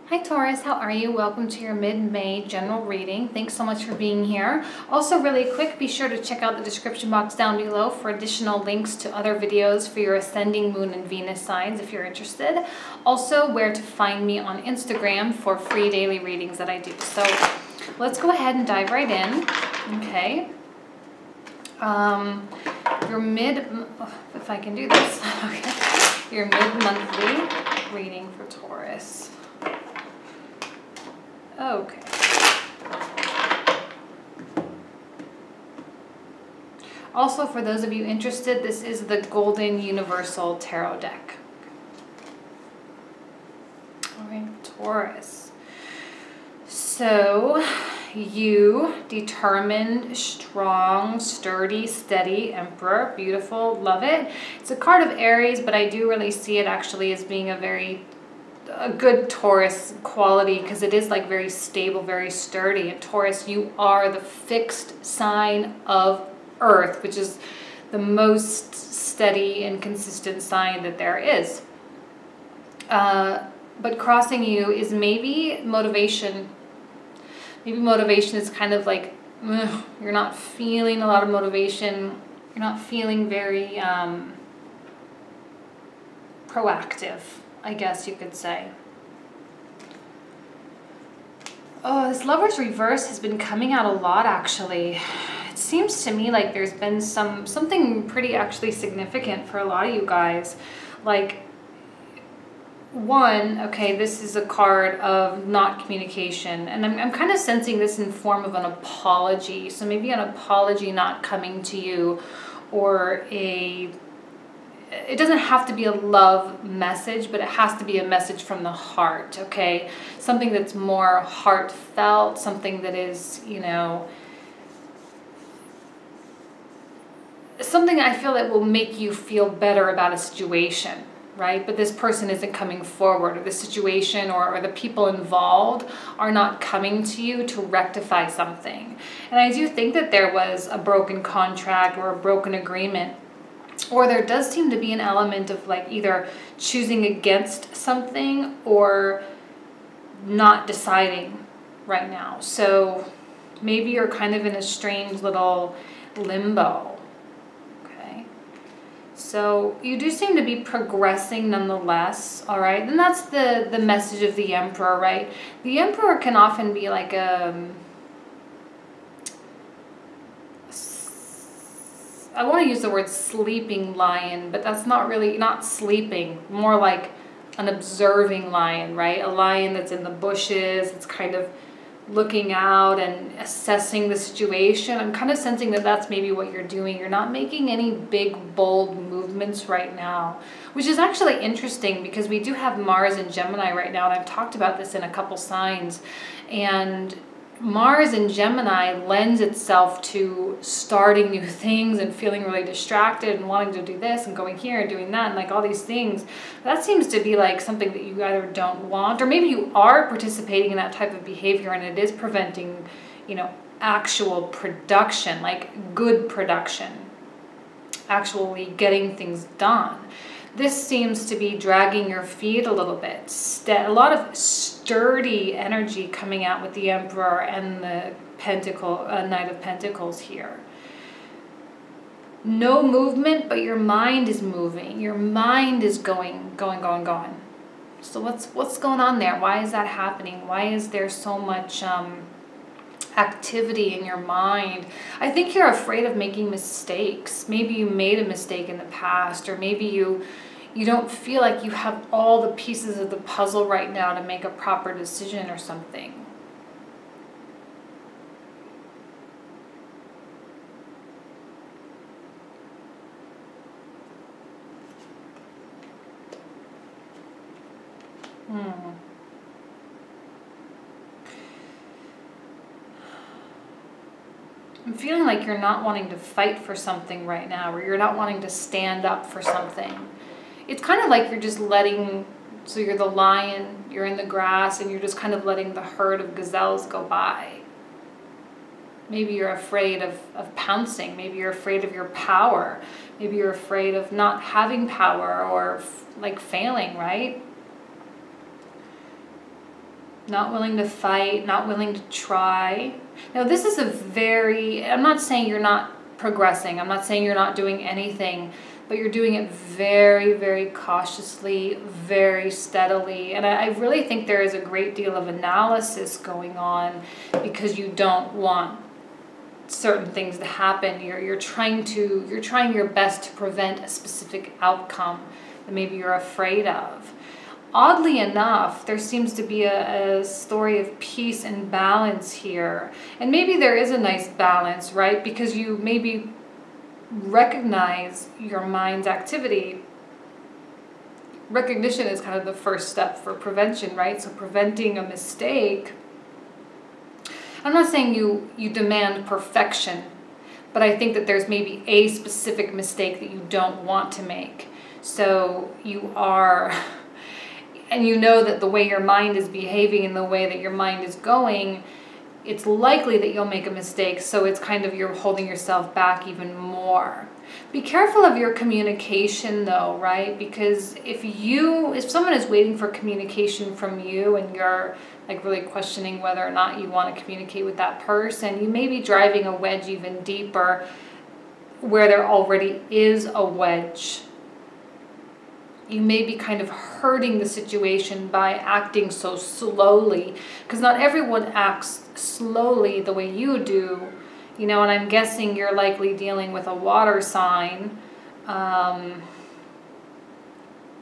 Hi Taurus, how are you? Welcome to your mid-May general reading. Thanks so much for being here. Also really quick, be sure to check out the description box down below for additional links to other videos for your ascending moon and Venus signs if you're interested. Also where to find me on Instagram for free daily readings that I do. So let's go ahead and dive right in. Okay. Your if I can do this, okay. Your mid-monthly reading for Taurus. Okay. Also, for those of you interested, this is the Golden Universal Tarot deck. All right, Taurus. So, you, determined, strong, sturdy, steady, Emperor, beautiful, love it. It's a card of Aries, but I do really see it actually as being a good Taurus quality because it is like very stable, very sturdy. And Taurus, you are the fixed sign of Earth, which is the most steady and consistent sign that there is. But crossing you is maybe motivation. Maybe motivation is kind of like, you're not feeling a lot of motivation. You're not feeling very proactive, I guess you could say. Oh, this Lover's reverse has been coming out a lot, actually. It seems to me like there's been something pretty actually significant for a lot of you guys. Like, one, okay, this is a card of not communication. And I'm kind of sensing this in form of an apology. So maybe an apology not coming to you, or it doesn't have to be a love message, but it has to be a message from the heart, okay? Something that's more heartfelt, something that is, you know, something I feel that will make you feel better about a situation, right? But this person isn't coming forward, or the situation or the people involved are not coming to you to rectify something. And I do think that there was a broken contract or a broken agreement. Or there does seem to be an element of like either choosing against something or not deciding right now. So maybe you're kind of in a strange little limbo. Okay. So you do seem to be progressing nonetheless. All right. And that's the message of the Emperor, right? The Emperor can often be like I want to use the word sleeping lion, but that's not sleeping, more like an observing lion, right? A lion that's in the bushes, it's kind of looking out and assessing the situation. I'm kind of sensing that that's maybe what you're doing. You're not making any big, bold movements right now, which is actually interesting because we do have Mars in Gemini right now, and I've talked about this in a couple signs. And Mars in Gemini lends itself to starting new things and feeling really distracted and wanting to do this and going here and doing that and like all these things. That seems to be like something that you either don't want, or maybe you are participating in that type of behavior and it is preventing, you know, actual production, like good production, actually getting things done. This seems to be dragging your feet a little bit. A lot of sturdy energy coming out with the Emperor and the Knight of Pentacles here. No movement, but your mind is moving. Your mind is going. So what's going on there? Why is that happening? Why is there so much activity in your mind? I think you're afraid of making mistakes. Maybe you made a mistake in the past, or maybe you don't feel like you have all the pieces of the puzzle right now to make a proper decision or something. I'm feeling like you're not wanting to fight for something right now, or you're not wanting to stand up for something. It's kind of like you're just so you're the lion, you're in the grass, and you're just kind of letting the herd of gazelles go by. Maybe you're afraid of pouncing. Maybe you're afraid of your power. Maybe you're afraid of not having power or like failing, right? Not willing to fight, not willing to try. Now this is a very, I'm not saying you're not progressing. I'm not saying you're not doing anything, but you're doing it very, very cautiously, very steadily. And I really think there is a great deal of analysis going on because you don't want certain things to happen. You're trying your best to prevent a specific outcome that maybe you're afraid of. Oddly enough, there seems to be a story of peace and balance here. And maybe there is a nice balance, right? Because you maybe recognize your mind's activity. Recognition is kind of the first step for prevention, right? So preventing a mistake. I'm not saying you demand perfection, but I think that there's maybe a specific mistake that you don't want to make. So you are... And you know that the way your mind is behaving and the way that your mind is going, it's likely that you'll make a mistake. So it's kind of you're holding yourself back even more. Be careful of your communication though, right? Because if someone is waiting for communication from you and you're like really questioning whether or not you want to communicate with that person, you may be driving a wedge even deeper where there already is a wedge. You may be kind of hurting the situation by acting so slowly, because not everyone acts slowly the way you do, you know, and I'm guessing you're likely dealing with a water sign.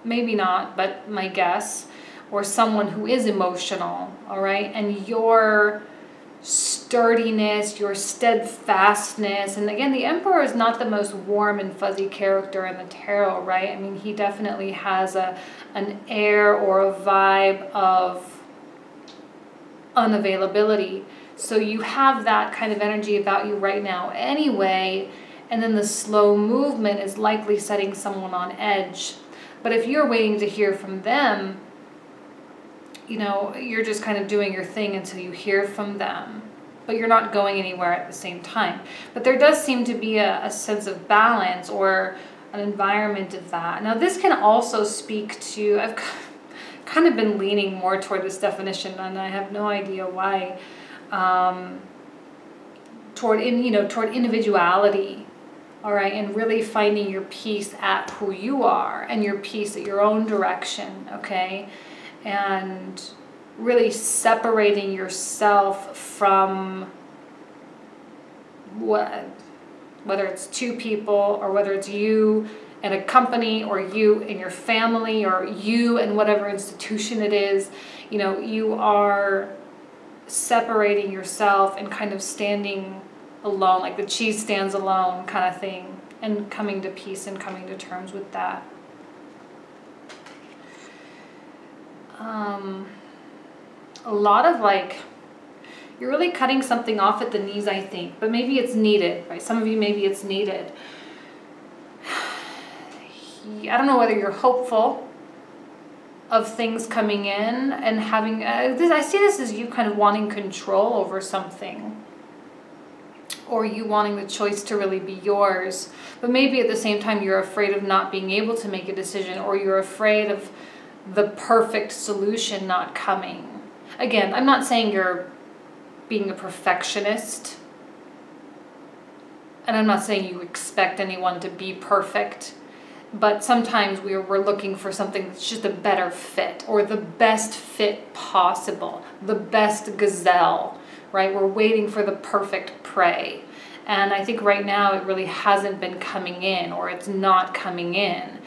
Maybe not, but my guess, or someone who is emotional, all right, and your sturdiness, your steadfastness, and again, the Emperor is not the most warm and fuzzy character in the tarot, right? I mean, he definitely has an air or a vibe of unavailability. So you have that kind of energy about you right now anyway, and then the slow movement is likely setting someone on edge. But if you're waiting to hear from them, you know, you're just kind of doing your thing until you hear from them, but you're not going anywhere at the same time. But there does seem to be a sense of balance or an environment of that. Now, this can also speak to, I've kind of been leaning more toward this definition, and I have no idea why, toward individuality, all right, and really finding your peace at who you are and your peace at your own direction, okay? And really separating yourself from whether it's two people or whether it's you and a company or you and your family or you and whatever institution it is. You know, you are separating yourself and kind of standing alone, like the cheese stands alone kind of thing, and coming to peace and coming to terms with that. A lot of you're really cutting something off at the knees, I think, but maybe it's needed, right? Some of you, maybe it's needed. I don't know whether you're hopeful of things coming in and having, I see this as you kind of wanting control over something, or you wanting the choice to really be yours, but maybe at the same time you're afraid of not being able to make a decision, or you're afraid of the perfect solution not coming. Again, I'm not saying you're being a perfectionist, and I'm not saying you expect anyone to be perfect, but sometimes we're looking for something that's just a better fit, or the best fit possible, the best gazelle, right? We're waiting for the perfect prey. And I think right now it really hasn't been coming in, or it's not coming in.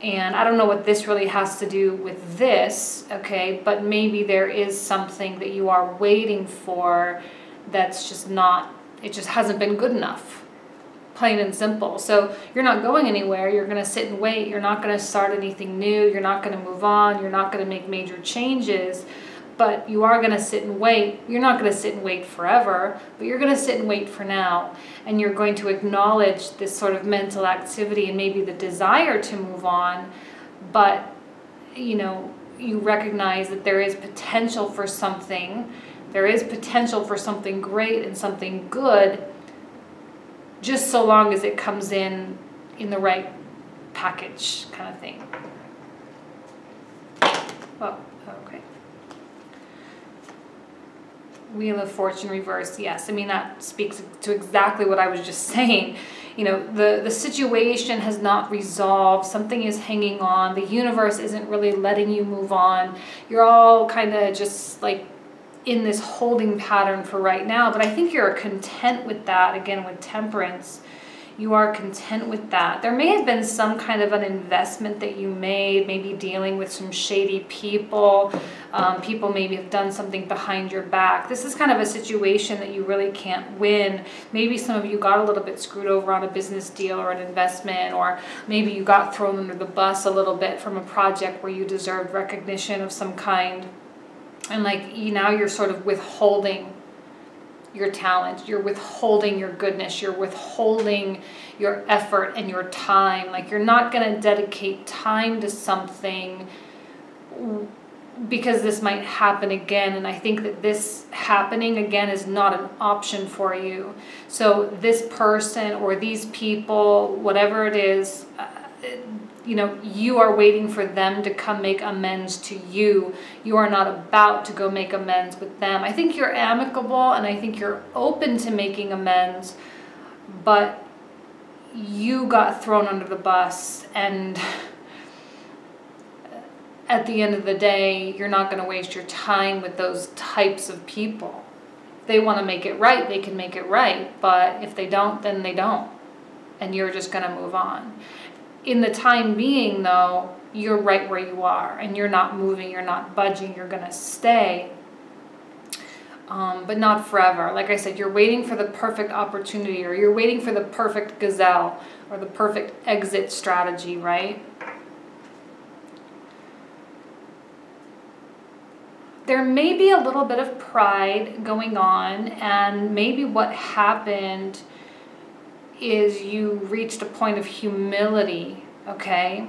And I don't know what this really has to do with this, okay, but maybe there is something that you are waiting for that's just not, it just hasn't been good enough, plain and simple. So you're not going anywhere, you're going to sit and wait, you're not going to start anything new, you're not going to move on, you're not going to make major changes, but you are going to sit and wait. You're not going to sit and wait forever, but you're going to sit and wait for now. And you're going to acknowledge this sort of mental activity and maybe the desire to move on, but, you know, you recognize that there is potential for something. There is potential for something great and something good, just so long as it comes in the right package kind of thing. Well, okay. Wheel of Fortune reversed, yes. I mean, that speaks to exactly what I was just saying. You know, the situation has not resolved. Something is hanging on. The universe isn't really letting you move on. You're all kind of just like in this holding pattern for right now. But I think you're content with that, again, with Temperance. You are content with that. There may have been some kind of an investment that you made, maybe dealing with some shady people. People maybe have done something behind your back. This is kind of a situation that you really can't win. Maybe some of you got a little bit screwed over on a business deal or an investment, or maybe you got thrown under the bus a little bit from a project where you deserved recognition of some kind. And like now you're sort of withholding your talent, you're withholding your goodness, you're withholding your effort and your time. Like you're not going to dedicate time to something because this might happen again. And I think that this happening again is not an option for you. So this person or these people, whatever it is, you know, you are waiting for them to come make amends to you. You are not about to go make amends with them. I think you're amicable and I think you're open to making amends, but you got thrown under the bus, and at the end of the day, you're not going to waste your time with those types of people. If they want to make it right, they can make it right, but if they don't, then they don't, and you're just going to move on. In the time being, though, you're right where you are, and you're not moving, you're not budging, you're going to stay, but not forever. Like I said, you're waiting for the perfect opportunity, or you're waiting for the perfect gazelle, or the perfect exit strategy, right? There may be a little bit of pride going on, and maybe what happened is you reached a point of humility, okay?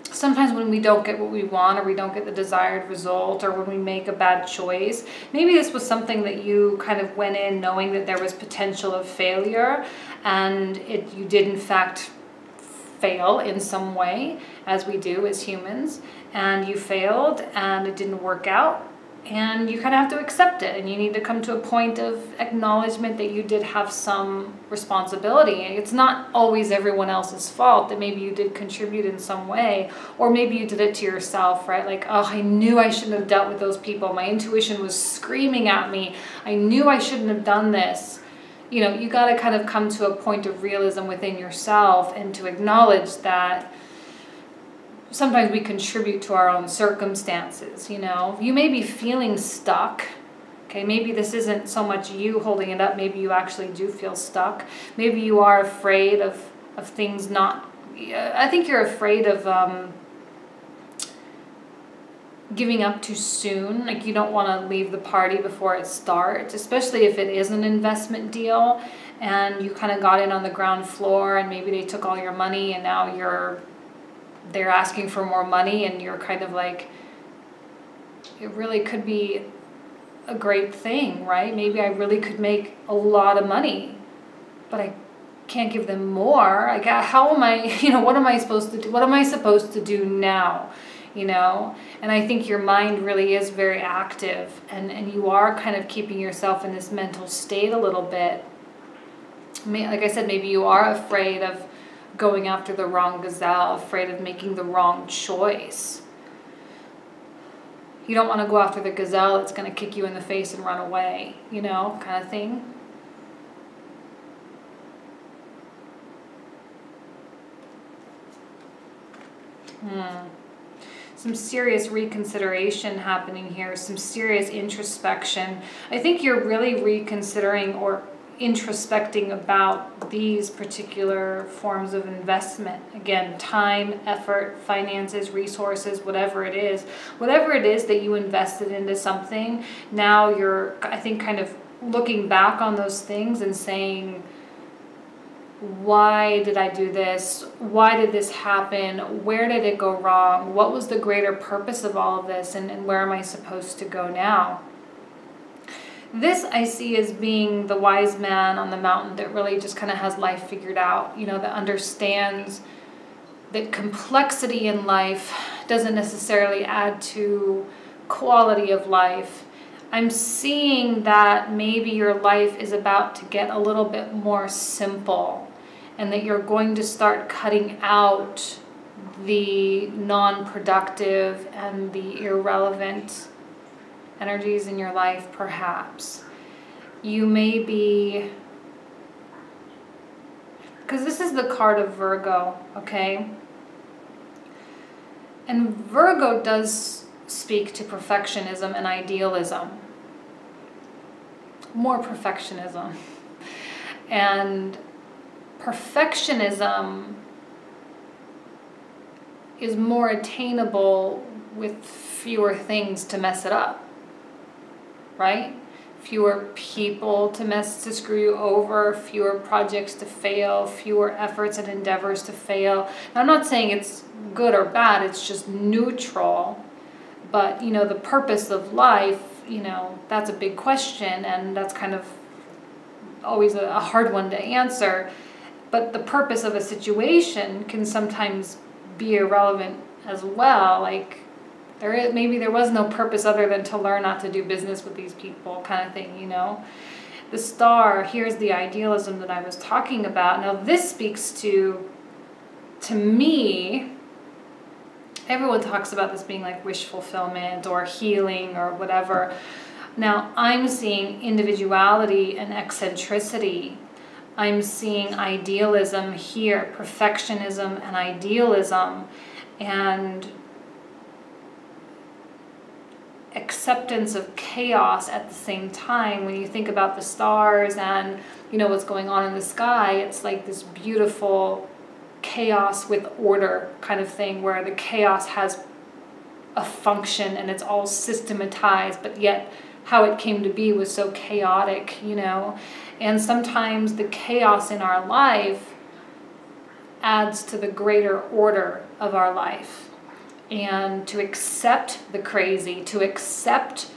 Sometimes when we don't get what we want, or we don't get the desired result, or when we make a bad choice, maybe this was something that you kind of went in knowing that there was potential of failure, and you did in fact fail in some way, as we do as humans, and you failed and it didn't work out. And you kind of have to accept it, and you need to come to a point of acknowledgement that you did have some responsibility. It's not always everyone else's fault, that maybe you did contribute in some way, or maybe you did it to yourself, right? Like, oh, I knew I shouldn't have dealt with those people. My intuition was screaming at me. I knew I shouldn't have done this. You know, you got to kind of come to a point of realism within yourself and to acknowledge that sometimes we contribute to our own circumstances, you know. You may be feeling stuck, okay? Maybe this isn't so much you holding it up. Maybe you actually do feel stuck. Maybe you are afraid of things not... I think you're afraid of giving up too soon. Like you don't want to leave the party before it starts, especially if it is an investment deal and you kind of got in on the ground floor and maybe they took all your money and now they're asking for more money, and you're kind of like, it really could be a great thing, right? Maybe I really could make a lot of money, but I can't give them more. Like, how am I, you know, what am I supposed to do? What am I supposed to do now? You know? And I think your mind really is very active, and you are kind of keeping yourself in this mental state a little bit. Like I said, maybe you are afraid of going after the wrong gazelle, afraid of making the wrong choice. You don't want to go after the gazelle that's going to kick you in the face and run away, you know, kind of thing. Some serious reconsideration happening here, some serious introspection. I think you're really reconsidering or introspecting about these particular forms of investment. Again, time, effort, finances, resources, whatever it is that you invested into something. Now you're, I think, kind of looking back on those things and saying, why did I do this? Why did this happen? Where did it go wrong? What was the greater purpose of all of this? And where am I supposed to go now? This I see as being the wise man on the mountain that really just kind of has life figured out, you know, that understands that complexity in life doesn't necessarily add to quality of life. I'm seeing that maybe your life is about to get a little bit more simple, and that you're going to start cutting out the non-productive and the irrelevant energies in your life, perhaps. You may be, because this is the card of Virgo, okay? And Virgo does speak to perfectionism and idealism. More perfectionism. And perfectionism is more attainable with fewer things to mess it up, right? Fewer people to screw you over, fewer projects to fail, fewer efforts and endeavors to fail. Now, I'm not saying it's good or bad, it's just neutral. But, you know, the purpose of life, you know, that's a big question, and that's kind of always a hard one to answer. But the purpose of a situation can sometimes be irrelevant as well. Like, maybe there was no purpose other than to learn not to do business with these people, kind of thing, you know. The star, here's the idealism that I was talking about. Now, this speaks to me, everyone talks about this being like wish fulfillment or healing or whatever. Now, I'm seeing individuality and eccentricity. I'm seeing idealism here, perfectionism and idealism, and acceptance of chaos at the same time. When you think about the stars and, you know, what's going on in the sky, it's like this beautiful chaos with order kind of thing, where the chaos has a function and it's all systematized, but yet how it came to be was so chaotic, you know. And sometimes the chaos in our life adds to the greater order of our life. And to accept the crazy, to accept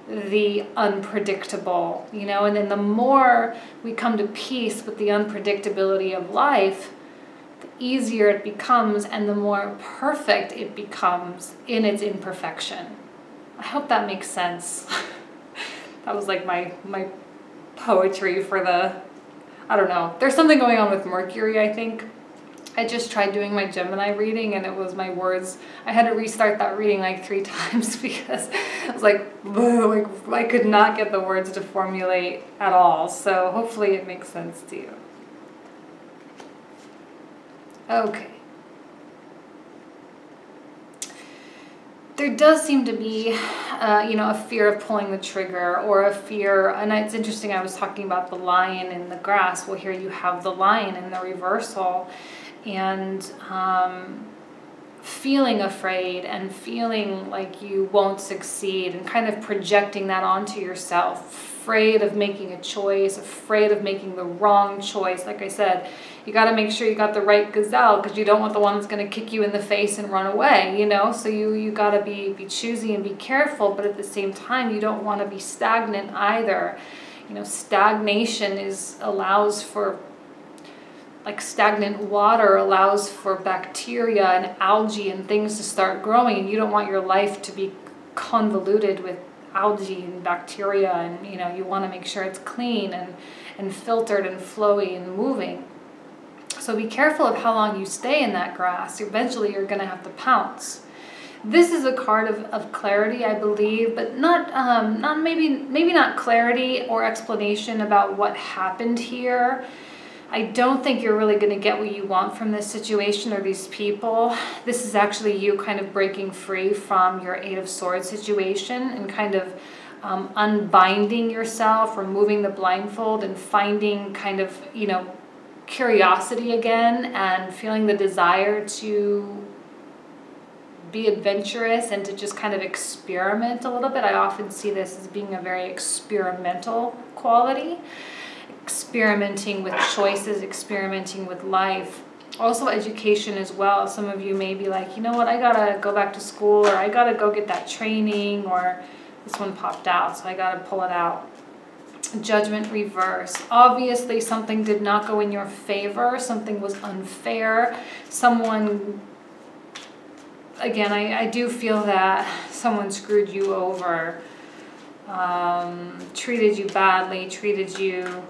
the unpredictable, you know, and then the more we come to peace with the unpredictability of life, the easier it becomes and the more perfect it becomes in its imperfection. I hope that makes sense. That was like my poetry for the, I don't know. There's something going on with Mercury, I think. I just tried doing my Gemini reading and it was my words. I had to restart that reading like 3 times because I was like I could not get the words to formulate at all. So hopefully it makes sense to you. Okay. There does seem to be, you know, a fear of pulling the trigger, or a fear, and it's interesting, I was talking about the lion in the grass. Well, here you have the lion in the reversal, and feeling afraid and feeling like you won't succeed and kind of projecting that onto yourself, afraid of making a choice, afraid of making the wrong choice. Like I said, you got to make sure you got the right gazelle, because you don't want the one that's going to kick you in the face and run away, you know. So you got to be choosy and be careful, but at the same time you don't want to be stagnant either. You know, stagnation allows for, like stagnant water allows for bacteria and algae and things to start growing, and you don't want your life to be convoluted with algae and bacteria, and you know, you want to make sure it's clean and filtered and flowy and moving. So be careful of how long you stay in that grass. Eventually you're going to have to pounce. This is a card of clarity, I believe, but not maybe not clarity or explanation about what happened here. I don't think you're really going to get what you want from this situation or these people. This is actually you kind of breaking free from your 8 of Swords situation and kind of unbinding yourself, removing the blindfold, and finding kind of, you know, curiosity again, and feeling the desire to be adventurous and to just kind of experiment a little bit. I often see this as being a very experimental quality. Experimenting with choices, experimenting with life. Also education as well. Some of you may be like, you know what, I gotta go back to school, or I gotta go get that training, or this one popped out, so I gotta pull it out. Judgment reverse. Obviously something did not go in your favor. Something was unfair. Someone, again, I do feel that someone screwed you over. treated you badly, treated you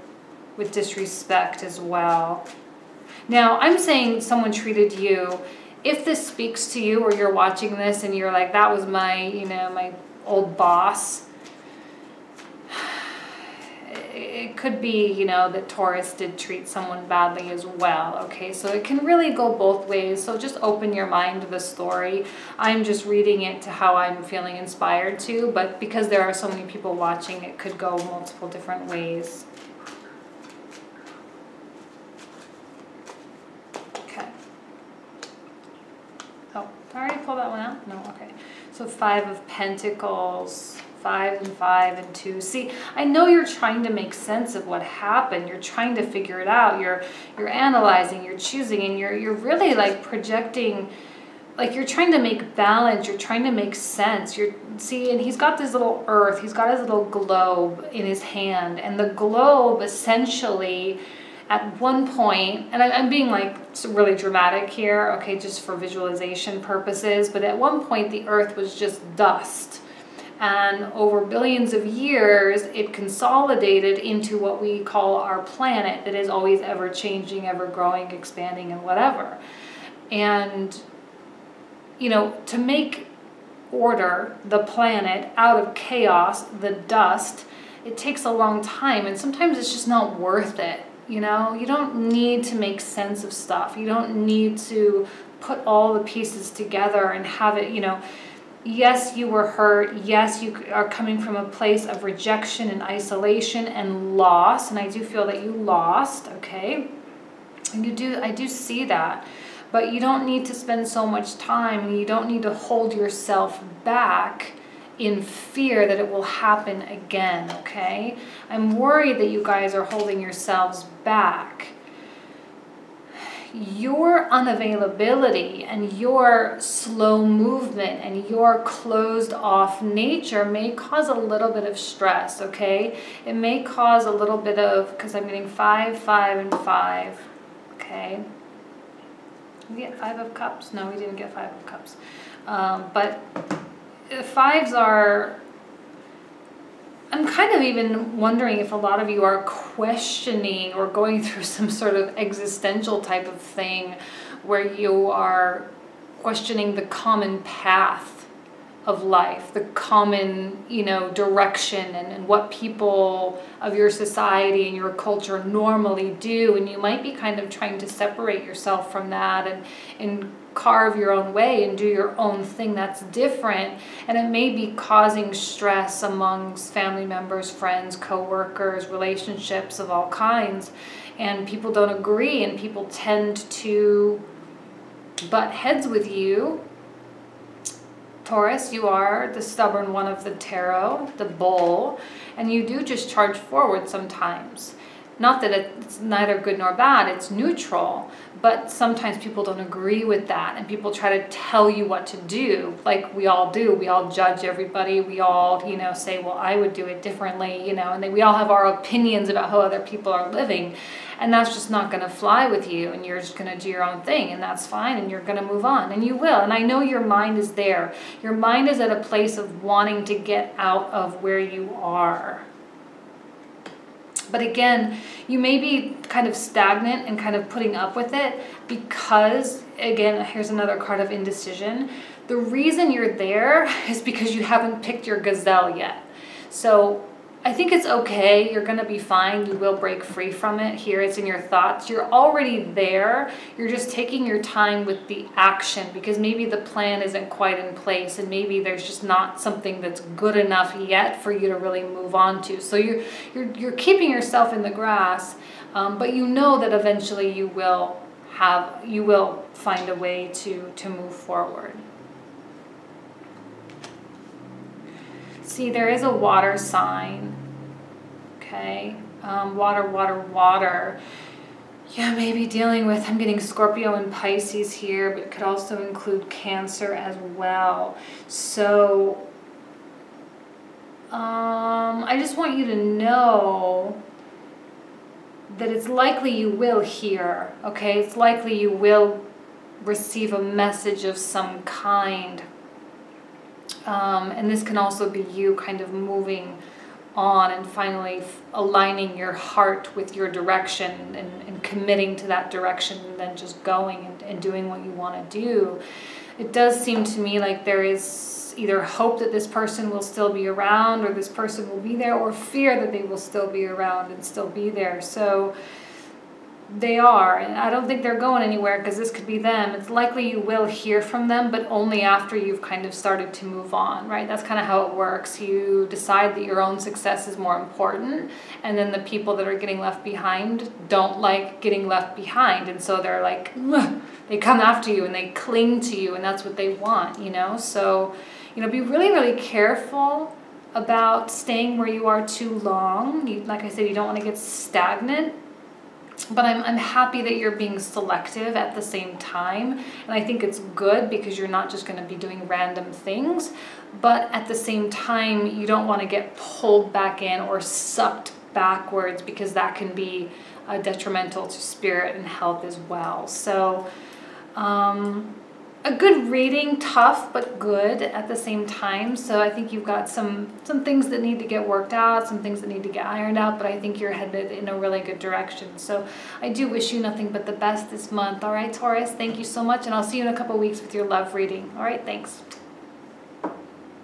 with disrespect as well. Now, I'm saying someone treated you. If this speaks to you, or you're watching this and you're like, that was my, you know, my old boss, it could be, you know, that Taurus did treat someone badly as well, okay? So it can really go both ways. So just open your mind to the story. I'm just reading it to how I'm feeling inspired to, but because there are so many people watching, it could go multiple different ways. Okay. Oh, I already pulled that one out? No, okay. So 5 of Pentacles. 5 and 5 and 2. See, I know you're trying to make sense of what happened. You're trying to figure it out. You're analyzing, you're choosing, and you're really like projecting, like you're trying to make balance, you're trying to make sense. See, and he's got this little earth, he's got his little globe in his hand, and the globe essentially at one point, and I'm being like really dramatic here, okay, just for visualization purposes, but at one point the earth was just dust. And over billions of years, it consolidated into what we call our planet that is always ever changing, ever growing, expanding, and whatever. And, you know, to make order the planet out of chaos, the dust, it takes a long time. And sometimes it's just not worth it. You know, you don't need to make sense of stuff. You don't need to put all the pieces together and have it, you know. Yes, you were hurt. Yes, you are coming from a place of rejection and isolation and loss. And I do feel that you lost, okay? And I do see that. But you don't need to spend so much time, and you don't need to hold yourself back in fear that it will happen again, okay? I'm worried that you guys are holding yourselves back. Your unavailability and your slow movement and your closed off nature may cause a little bit of stress, okay? It may cause a little bit of, because I'm getting 5, 5, and 5, okay? Did we get 5 of Cups? No, we didn't get 5 of Cups. But 5s are, I'm kind of even wondering if a lot of you are questioning or going through some sort of existential type of thing where you are questioning the common path of life, the common, you know, direction and what people of your society and your culture normally do. And you might be kind of trying to separate yourself from that and carve your own way and do your own thing that's different, and it may be causing stress amongst family members, friends, co-workers, relationships of all kinds, and people don't agree, and people tend to butt heads with you. Taurus, you are the stubborn one of the tarot, the bull, and you do just charge forward sometimes. Not that it's neither good nor bad, it's neutral, but sometimes people don't agree with that, and people try to tell you what to do, like we all do. We all judge everybody. We all, you know, say, well, I would do it differently, you know, and then we all have our opinions about how other people are living, and that's just not going to fly with you, and you're just going to do your own thing, and that's fine, and you're going to move on, and you will. And I know your mind is there. Your mind is at a place of wanting to get out of where you are. But again, you may be kind of stagnant and kind of putting up with it because, again, here's another card of indecision. The reason you're there is because you haven't picked your gazelle yet. So I think it's okay. You're going to be fine. You will break free from it. Here it's in your thoughts. You're already there. You're just taking your time with the action because maybe the plan isn't quite in place, and maybe there's just not something that's good enough yet for you to really move on to. So you're keeping yourself in the grass, but you know that eventually you will find a way to move forward. See, there is a water sign, okay? Water, water, water. Yeah, maybe dealing with, I'm getting Scorpio and Pisces here, but it could also include Cancer as well. So, I just want you to know that it's likely you will hear, okay? It's likely you will receive a message of some kind And this can also be you kind of moving on and finally aligning your heart with your direction and committing to that direction, and then just going and doing what you want to do. It does seem to me like there is either hope that this person will still be around, or this person will be there, or fear that they will still be around and still be there. So they are, and I don't think they're going anywhere, because this could be them. It's likely you will hear from them, but only after you've kind of started to move on, right? That's kind of how it works. You decide that your own success is more important, and then the people that are getting left behind don't like getting left behind, and so they're like, ugh, they come after you and they cling to you, and that's what they want, you know? So, you know, be really, really careful about staying where you are too long. Like I said, you don't want to get stagnant. But I'm happy that you're being selective at the same time. And I think it's good, because you're not just going to be doing random things. But at the same time, you don't want to get pulled back in or sucked backwards, because that can be detrimental to spirit and health as well. So a good reading, tough but good at the same time. So I think you've got some things that need to get worked out, some things that need to get ironed out, but I think you're headed in a really good direction. So I do wish you nothing but the best this month. All right, Taurus, thank you so much, and I'll see you in a couple weeks with your love reading. All right, thanks.